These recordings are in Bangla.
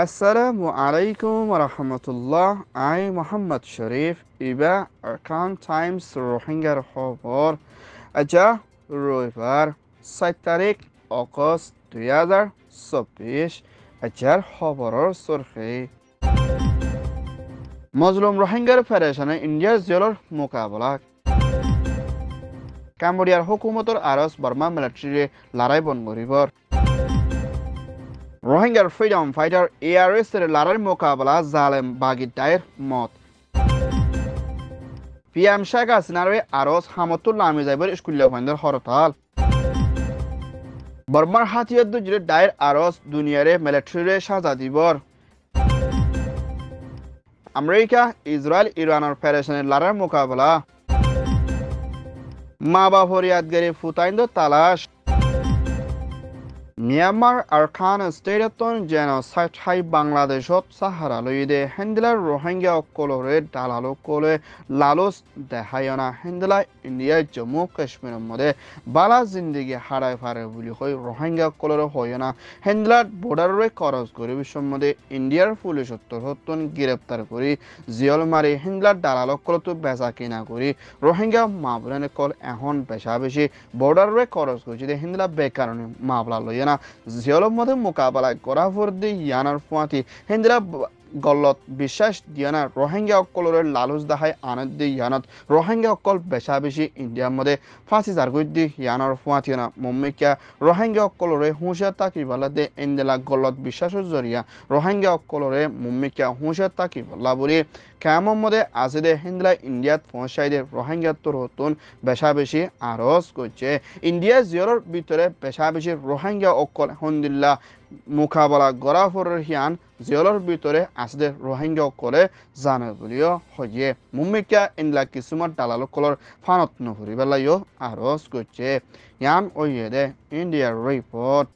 আসসালামু আলাইকুম রহমতুল্লাহ। I Mohammad Sharif Iba Arkan Times রোহিঙ্গার খবর আজা রবিবার 7 তারিখ আগস্ট 2024 আজার খবরের সরফে মজলুম রোহিঙ্গার ফেডারেশনে ইন্ডিয়ার জেলর মোকাবেলা কাম্বোডিয়ার হুকুমতর আরস বর্মা মিলিটারি লড়াই বন করিবর রোহিঙ্গার ফ্রিডম ফাইটার ARS এর লড়াইয়ের মোকাবেলা জালেম বাগিদায়ের মত PM শেখ হাসিনার আরস হামতুল্লাহ আমি যাইবার স্কুলীয় বন্ধের হরতাল বর্মার হাতিয়ার দুজের দায়ের আরস দুনিয়ারে মিলিটারিরে সাজা দিবর আমেরিকা ইসরায়েল ইরানের ফেডারেশনের লড়াইয়ের মোকাবেলা মা বা ফরিয়াদগারি ফুতাইন্দ তালাশ মিয়ানমার আরকান স্টেটতন জেনোসাইড হাই বাংলাদেশত সাহারা লইদে হেন্দিলার রোহিঙ্গা অকলরে দালালো কলে লালুস দেখায়না হেন্দিলা ইন্ডিয়া জম্মু কাশ্মীরের মধ্যে বালা জিন্দিগি হারাই ফারে বলি হই রোহিঙ্গা অকলরে হয় না হেন্দিলার বর্ডারে খরচ করে বিশ্বের মধ্যে ইন্ডিয়ার পুলিশ হত্তন গ্রেপ্তার করি জিয়ল মারি হেন্দিলার দালালো কলতো বেচা কিনা করি রোহিঙ্গা মাবলানে কল এখন বেশা বেশি বর্ডারে খরচ করছে হেন্দিলা বেকারণে মামলা লইয়া না জিয়লের মধ্যে মোকাবেলা করা ফর্দি ইয়ানার ফুয়াতি হেন্দিরা গলত বিশ্বাস দিয়ানা রোহিঙ্গা অকলরের লালুস দাহাই আনন্দ দি ইয়ানত রোহিঙ্গা অকল বেশা বেশি ইন্ডিয়ার মধ্যে ফাঁসি জারগুদ দি ইয়ানার ফুয়াতি না মুম্মিকা রোহিঙ্গা অকলরে হুঁশিয়ার তাকি বলা দে ইন্দিলা গলত বিশ্বাসের জরিয়া রোহিঙ্গা অকলরে মুম্মিকা হুঁশিয়ার তাকি বলা বলি কেমন মধ্যে আছে দে হিন্দলা ইন্ডিয়াত পৌঁছাই দে রোহিঙ্গা তোর হতুন বেশা বেশি আরজ করছে ইন্ডিয়া জিয়রের ভিতরে বেশা বেশি রোহিঙ্গা অকল হন্দিল্লা মোকাবেলা গড়া ফরের হিয়ান জিয়লের ভিতরে আছে রোহিঙ্গা অকলে জানে বলিও হয়ে মুম্মিকা ইন্দিলা কিছুমান দালাল কলর ফানত নভরি বেলাইও আরজ করছে ইয়ান ওয়ে দে ইন্ডিয়ার report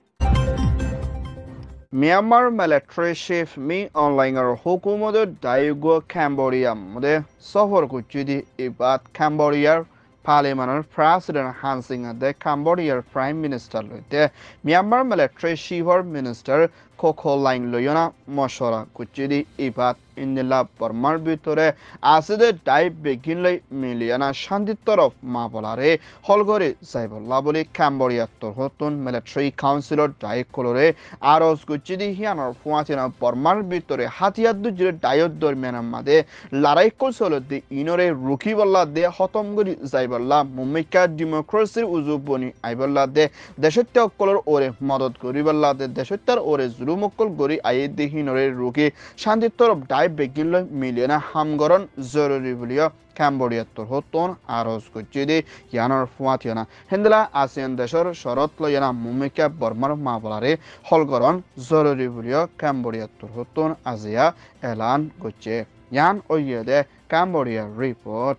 Myanmar military chief me অনলাইনের হুকুমতের দায়িত্ব ক্যাম্বোডিয়ার মধ্যে সফর করছে দি এবার ক্যাম্বোডিয়ার পার্লামেন্টের প্রেসিডেন্ট হান সিং দে ক্যাম্বোডিয়ার প্রাইম মিনিস্টার লইতে মিয়ানমার মিলিটারি চিফর মিনিস্টার কোকো লাইন লইনা মশরা করছে দি এবার ইন্দিলা বর্মার ভিতরে আছে দে দায় বেগিন লই মিলিয়ানা শান্তির তরফ মা বলারে হলগরে যাইবল্লা বলি ক্যাম্বোডিয়ার তোর হতুন মিলিটারি কাউন্সিলর দায় কলরে আরজ করছে দি হিয়ানোর ফুয়াচিনা বর্মার ভিতরে হাতিয়ার দুজের দায়ত দরমিয়ানের মাঝে লড়াই কৌশল দি ইনরে রুখি বল্লা দে হতম করি যাইবল্লা মুম্মিকা ডেমোক্রেসির উজুবনি আইবল্লা দে দেশত্য অকলর ওরে মদত করিবল্লা দে দেশত্যার ওরে জুলুমকল গরি আইয়ে দি হিনরে রুখি শান্তির তরফ বেগিন লই মিলিয়না হামগরণ জরুরি বলিও ক্যাম্বোডিয়ার তোর হতন আরজ করছে দি ইয়ানোর ফুয়াতিয়না হেন্দলা আসিয়ান দেশের শরত লইয়ানা মুম্মিকা বর্মার মা বলারে হলগরণ জরুরি বলিও ক্যাম্বোডিয়ার তোর হতন আজিয়া এলান করছে ইয়ান ওইয়ে দে ক্যাম্বোডিয়ার রিপোর্ট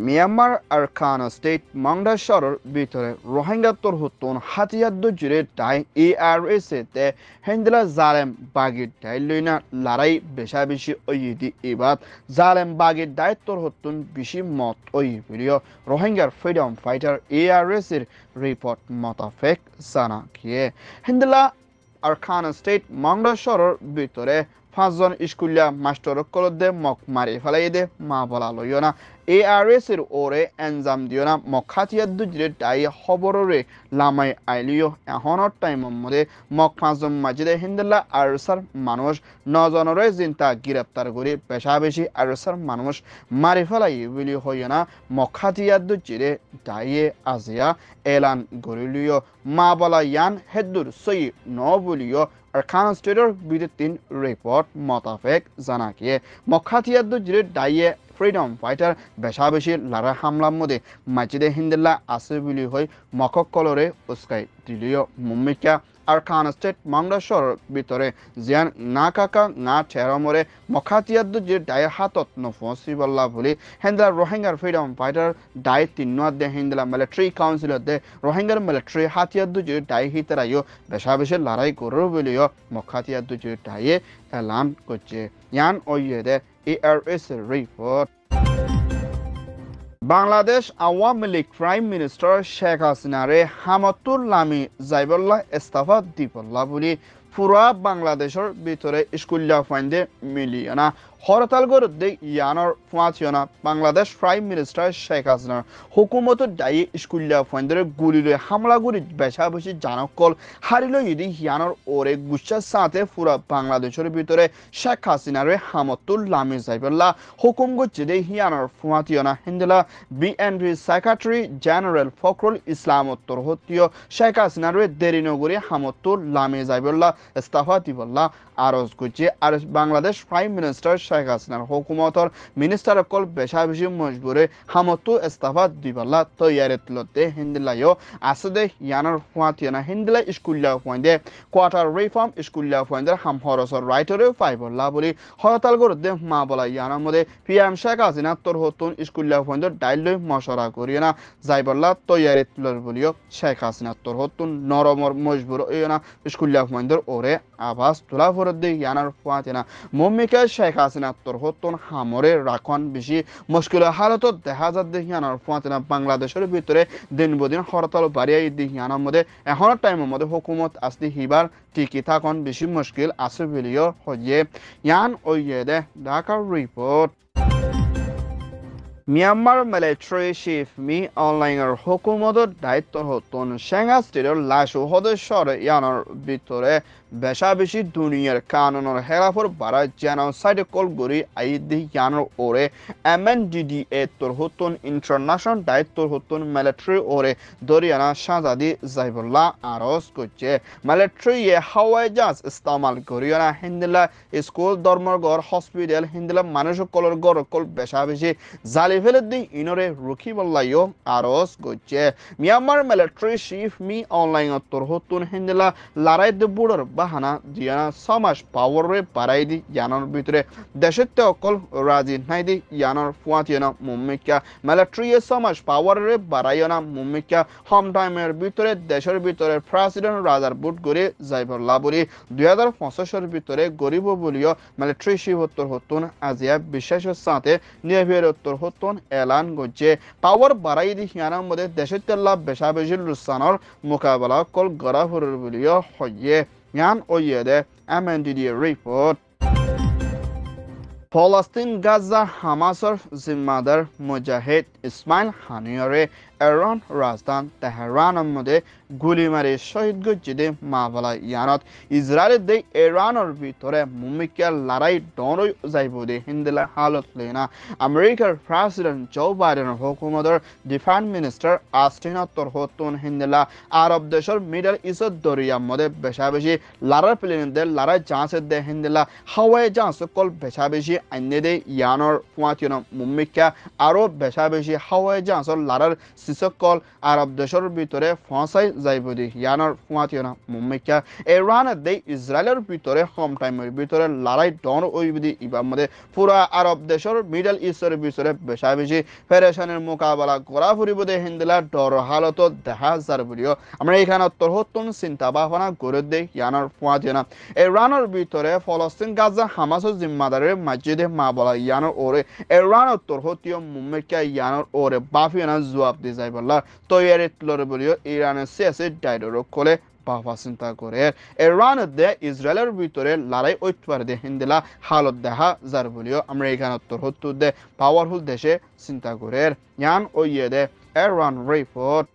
মিয়ানমার আরকান স্টেট মংডা শহরের ভিতরে রোহিঙ্গা তোর হতুন হাতিয়ার দুজুরে তাই ARS তে হেন্দিলা জালেম বাগির দায় লইনা লড়াই বেশা বেশি ওইদি এবার জালেম বাগির দায় তোর হতুন বেশি মত ওই ভিডিও রোহিঙ্গার ফ্রিডম ফাইটার ARS এর রিপোর্ট মোতাবেক জানা গিয়ে হেন্দিলা আরকান স্টেট মংডা শহরের ভিতরে 5 জন স্কুলিয়া মাস্টার কলদে মক মারি ফেলাই দে মা বলা লইও না ARS এর ওরে এনজাম দিও না মখাতিয়ার দুজরে তাই খবররে লামাই আইলিও এখনর টাইমের মধ্যে মক 5 জন মাঝে হিন্দুল্লাহ আরসার মানুষ 9 জনরে জিন্তা গ্রেপ্তার করে পেশা বেশি আরসার মানুষ মারি ফেলাই বলি হইও না মখাতিয়ার দুজরে তাইয়ে আজিয়া এলান গরিলিও মা বলা ইয়ান হেদুর সই ন বলিও আরকান স্টেটের বিদ্যুৎ রিপোর্ট মোতাবেক জানা গিয়ে মখাতিয়ার দুজরে দাইয়ে ফ্রিডম ফাইটার বেশা বেশি লড়াই হামলার মধ্যে মাজিদে হিন্দুল্লাহ আছে বলি হই মকক কলরে উস্কাই দিলিও মুম্মিকা আরকান স্টেট মংডা শহরের ভিতরে জিয়ান না কাকা না ঠেরমরে মখাতিয়ার দুজের দায়ের হাতত নফসি বল্লা বলি হেন্দলা রোহিঙ্গার ফ্রিডম ফাইটার দায় 3 দে হেন্দলা মিলিটারি কাউন্সিলর দে রোহিঙ্গার মিলিটারি হাতিয়ার দুজের দায় হিতরাইও বেশা বেশি লড়াই করো বলিও মখাতিয়ার দুজের দায়ে এলান করছে ইয়ান ওইয়ে দে ARS report Bangladesh Awami League prime minister Sheikh হাসিনারে হামতুল্লামি জাইবুল্লাহ ইস্তফা দিবল্লা বলি পুরা বাংলাদেশের ভিতরে স্কুলিয়া ফাইন্দে মিলিয়না হরতাল গরুদ্দে ইয়ানর ফুয়াচিয়না বাংলাদেশ প্রাইম মিনিস্টার শেখ হাসিনার হুকুমতের দায়ী স্কুলিয়া ফাইন্দের গুলিরে হামলা গুলি বেশা বেশি জানকল হারিল ইদি ইয়ানর ওরে গুচ্ছার সাথে পুরা বাংলাদেশের ভিতরে শেখ হাসিনারে হামতুল লামি যাইবল্লা হুকুম গচ্ছে দে ইয়ানর ফুয়াচিয়না হিন্দলা BNP secretary general Fakhrul Islam উত্তর হত্তীয় শেখ হাসিনারে দেরি নগরী হামতুল লামি যাইবল্লা ইস্তফা দিবল্লা আরজ করছে আর বাংলাদেশ প্রাইম মিনিস্টার শেখ হাসিনার হুকুমতর মিনিস্টার অকল বেশা বেশি মজবুরে হামতু ইস্তফা দিবল্লা তৈয়ারিত লতে হিন্দিলাইও আসদে ইয়ানর ফুয়াতিয়ানা হিন্দিলা স্কুলিয়া ফুয়াইন্দে কোয়ার্টার রিফর্ম স্কুলিয়া ফুয়াইন্দের হাম হরসর রাইটরে ফাইবল্লা বলি হরতাল গরদে মা বলা ইয়ানার মধ্যে পিএম শেখ হাসিনা তোর হতুন স্কুলিয়া ফুয়াইন্দের ডাইলই মশরা করিয়ে না যাইবল্লা তৈয়ারিত লর বলিও শেখ হাসিনা তোর হতুন নরমর মজবুর ইয়না স্কুলিয়া ফুয়াইন্দের ওরে আভাস তোলা ফরদে ইয়ানার ফুয়াতিয়ানা মম্মিকা শেখ হাসিনা তোর হতুন হামরে রাখন বেশি মুশকিল হালত দেখা যাচ্ছে ইয়ানার ফুয়াতিয়ানা বাংলাদেশের ভিতরে দিন বদিন হরতাল বাড়িয়ে দি ইয়ানার মধ্যে এখনের টাইমের মধ্যে হুকুমত আসতে হিবার টিকি থাকুন বেশি মুশকিল আছে বলিও হয়ে ইয়ান ওইয়ে দে ঢাকার report Myanmar military chief me অনলাইনের হুকুমতের দায়িত্ব হতুন সেঙ্গা স্টেটের লাশু সদস্যর ইয়ানোর ভিতরে বেশা বেশি দুনিয়ার কানুনের হেরাফর বাড়া জেনোসাইড কলগুড়ি আইদি ইয়ানোর ওরে MNDDA তোর হতুন ইন্টারন্যাশনাল দায়িত্ব হতুন মিলিটারি ওরে দরিয়ানা শাহজাদি জাইবুল্লাহ আরজ করছে মিলিটারি হাওয়াই জাহাজ ইস্তেমাল করিয়ানা হিন্দিলা স্কুল ধর্মঘর হসপিটাল হিন্দিলা মানুষ কলর গড় কল বেশা বেশি জালি ফেলে দি ইনরে রুখি বললাইও আরজ করছে Myanmar military chief me online তোর হতুন হিন্দিলা লড়াই দে বুড়র বাহানা দিয়ানা সমাজ পাওয়ারে বাড়াই দি ইয়ানোর ভিতরে দেশের অকল রাজি নাই দি ইয়ানোর ফুয়াতিয়ানা মুম্মিকা মিলিটারি সমাজ পাওয়ারে বাড়াইনা মুম্মিকা হোম টাইমের ভিতরে দেশের ভিতরে প্রেসিডেন্ট রাজার বুট করে যাইবল্লা বলি 2025 ভিতরে গরিব বলিও মিলিটারি চিফ উত্তর হতুন আজিয়া বিশ্বাসের সাথে নিয়ে উত্তর হতুন এলান করছে পাওয়ার বাড়াই দি ইয়ানোর মধ্যে দেশের তেল্লা বেশা বেশি লুসানোর মোকাবেলা কল গড়া হরুর বলিও হইয়ে ইয়ান ওইয়ে দে MNDDA রিপোর্ট ফলস্তিন গাজা হামাসর জিম্মাদার মুজাহিদ ইসমাইল হানিয়রে ইরান রাজধান তেহরানের মধ্যে গুলি মারি শহীদ গজ্জিদে মাবলা ইয়ানত ইসরায়েলের দে ইরানের ভিতরে মুমিকা লড়াই ডরই যাইব দে হিন্দিলা হালত লেনা আমেরিকার প্রেসিডেন্ট জো বাইডেনের হুকুমতের ডিফেন্স মিনিস্টার আস্টিন তোর হতুন হিন্দিলা আরব দেশের মিডল ইস্ট দরিয়ার মধ্যে বেশা বেশি লড়াই প্লেনদের লড়াই জাহাজের দে হিন্দিলা হাওয়াই জাহাজ কল বেশা বেশি আইনে দে ইয়ানোর ফুয়াতিন মুমিকা আরো বেশা বেশি হাওয়াই জাহাজের লড়ার সকল আরব দেশের ভিতরে ফসাই যাইব দি ইয়ানোর ফুয়াতিনা মুম্মিকা ইরানের দে ইসরায়েলের ভিতরে হোম টাইমের ভিতরে লড়াই ডন ওইবদি ইবার মধ্যে পুরা আরব দেশের মিডল ইস্টের ভিতরে বেশা বেশি ফেরেশানের মোকাবেলা করা ফুরিব দে হিন্দিলা ডর হালত দেখা যার বলিও আমরা এখানে তোর হতুন চিন্তা ভাবনা করে দে ইয়ানোর ফুয়াতিনা ইরানের ভিতরে ফলস্তিন গাজা হামাসের জিম্মাদারের মসজিদে মা বলা ইয়ানোর ওরে ইরানের তোর হতিও মুম্মিকা ইয়ানোর ওরে বাফিয়ানা জবাব দি যাই বললা তৈয়ারিত লড়ে বলিও ইরানের শেষে ডাইডর কোলে বাবা চিন্তা করে ইরানের দে ইসরায়েলের ভিতরে লড়াই ঐতবার দে হিন্দিলা হালত দেখা যার বলিও আমরা এখানে তোর হত্তু দে পাওয়ারফুল দেশে চিন্তা করে ইয়ান ওইয়ে দে ইরান রিপোর্ট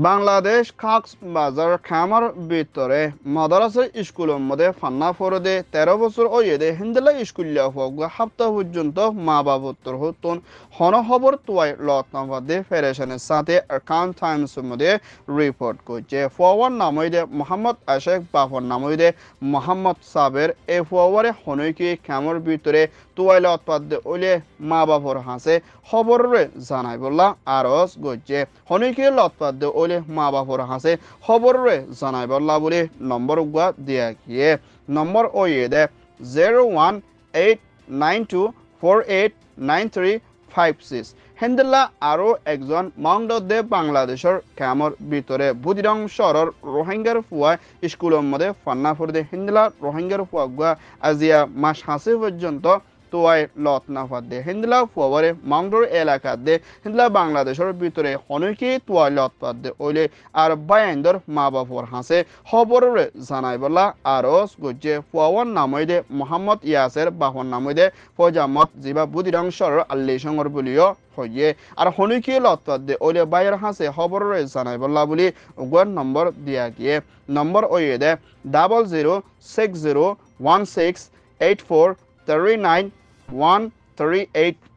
বাংলাদেশ কক্সবাজার খামার ভিতরে মাদ্রাসা স্কুলের মধ্যে ফান্না ফরদে 13 বছর ওয়েদে হিন্দিলা স্কুলিয়া হোক সপ্তাহ পর্যন্ত মা বাবুত্তর হতুন হনখবর তোয়াই লতনাবাদে ফেডারেশনের সাথে অ্যাকাউন্ট টাইমসের মধ্যে রিপোর্ট করছে ফরওয়ার্ড নামইদে মোহাম্মদ আশেক বাফর নামইদে মোহাম্মদ সাবের এ ফরওয়ার্ডে হনৈকি খামার ভিতরে তোয়াই লতপাদে ওলে মা বাবর হাসে খবরে জানাই বললা আরজ গজে হনৈকি লতপাদে ওলে মা বাপর হাসে খবরে জানাই বললা বলে নম্বর গুয়া দিয়া গিয়ে নম্বর ওয়ে দে 01892489356 হেন্দিল্লা আরো একজন মাউন্টদে বাংলাদেশের ক্যামর ভিতরে বুদিরং শহরের রোহিঙ্গার ফুয়া স্কুলের মধ্যে ফান্না ফরদে হিন্দিলা রোহিঙ্গার ফুয়া গুয়া আজিয়া মাস হাসি পর্যন্ত তোয়াই লত না পাদ্দে হিন্দলা ফুয়ারে মাংডোর এলাকা দে হিন্দলা বাংলাদেশের ভিতরে হনকি তোয়াই লত পাদ্দে ওইলে আর বায়াইন্দর মা বাপর হাসে খবরে জানাই বলা আরস গজ্জে ফুয়াওয়ার নামই দে মোহাম্মদ ইয়াসের বাহর নামই দে ফজামত জিবা বুদিরাংশর আল্লি সঙ্গর বলিও হইয়ে আর হনুকি লত্তদে ওলে বাইর হাসে খবরে জানাই বলা বলি উগর নম্বর দিয়া গিয়ে নম্বর ওয়ে দে 0060168439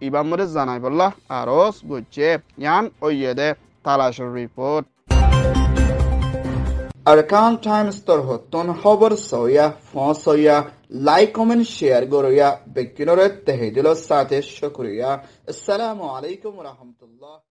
ইবার মধ্যে জানাই বলা আরস গজ্জে ইয়ান ওয়ে দে তালাশের রিপোর্ট আরকান টাইমস তোর হতন খবর সয়া ফসয়া লাইক কমেন্ট শেয়ার গরয়া বেকিনরে তেহেদিল সাথে শুকরিয়া আসসালামু আলাইকুম ওয়া রাহমাতুল্লাহ